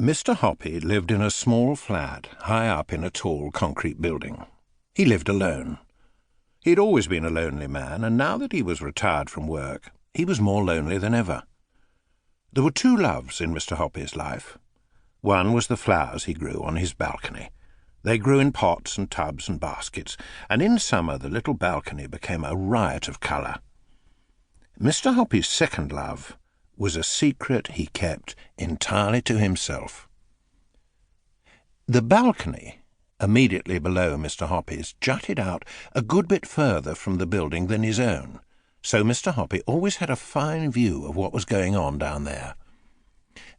Mr. Hoppy lived in a small flat high up in a tall concrete building. He lived alone. He'd always been a lonely man, and now that he was retired from work, he was more lonely than ever. There were two loves in Mr. Hoppy's life. One was the flowers he grew on his balcony. They grew in pots and tubs and baskets, and in summer the little balcony became a riot of colour. Mr. Hoppy's second love was a secret he kept entirely to himself. The balcony, immediately below Mr. Hoppy's, jutted out a good bit further from the building than his own, so Mr. Hoppy always had a fine view of what was going on down there.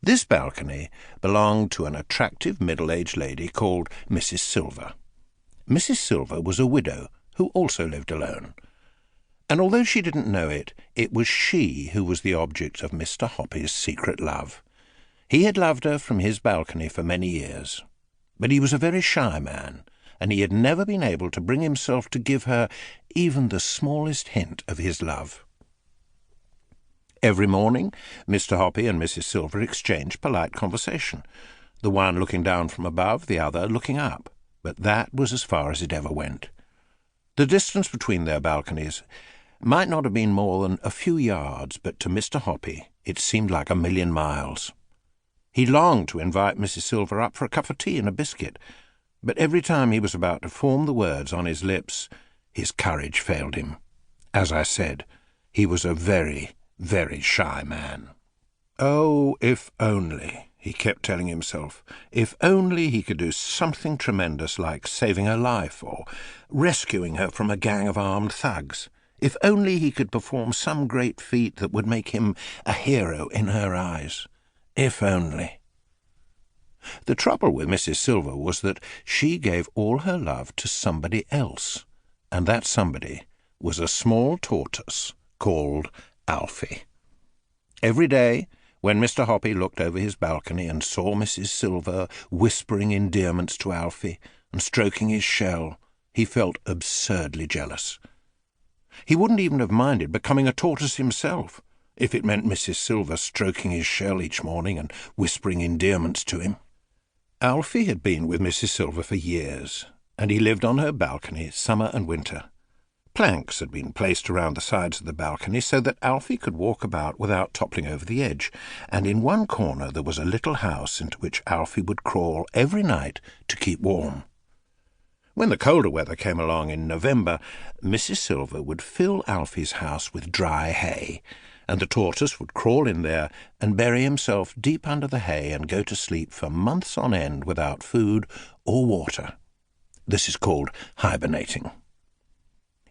This balcony belonged to an attractive middle-aged lady called Mrs. Silver. Mrs. Silver was a widow who also lived alone, and although she didn't know it, it was she who was the object of Mr. Hoppy's secret love. He had loved her from his balcony for many years, but he was a very shy man, and he had never been able to bring himself to give her even the smallest hint of his love. Every morning, Mr. Hoppy and Mrs. Silver exchanged polite conversation, the one looking down from above, the other looking up, but that was as far as it ever went. The distance between their balconies might not have been more than a few yards, but to Mr. Hoppy it seemed like 1,000,000 miles. He longed to invite Mrs. Silver up for a cup of tea and a biscuit, but every time he was about to form the words on his lips, his courage failed him. As I said, he was a very, very shy man. Oh, if only, he kept telling himself, if only he could do something tremendous like saving her life or rescuing her from a gang of armed thugs. If only he could perform some great feat that would make him a hero in her eyes. If only. The trouble with Mrs. Silver was that she gave all her love to somebody else, and that somebody was a small tortoise called Alfie. Every day, when Mr. Hoppy looked over his balcony and saw Mrs. Silver whispering endearments to Alfie and stroking his shell, he felt absurdly jealous. He wouldn't even have minded becoming a tortoise himself, if it meant Mrs. Silver stroking his shell each morning and whispering endearments to him. Alfie had been with Mrs. Silver for years, and he lived on her balcony summer and winter. Planks had been placed around the sides of the balcony so that Alfie could walk about without toppling over the edge, and in one corner there was a little house into which Alfie would crawl every night to keep warm. When the colder weather came along in November, Mrs. Silver would fill Alfie's house with dry hay, and the tortoise would crawl in there and bury himself deep under the hay and go to sleep for months on end without food or water. This is called hibernating.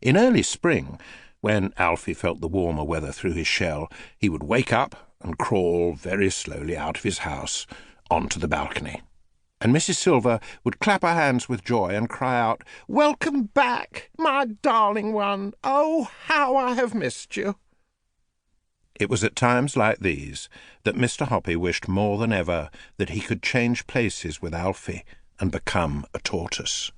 In early spring, when Alfie felt the warmer weather through his shell, he would wake up and crawl very slowly out of his house onto the balcony. And Mrs. Silver would clap her hands with joy and cry out, "Welcome back, my darling one! Oh, how I have missed you!" It was at times like these that Mr. Hoppy wished more than ever that he could change places with Alfie and become a tortoise.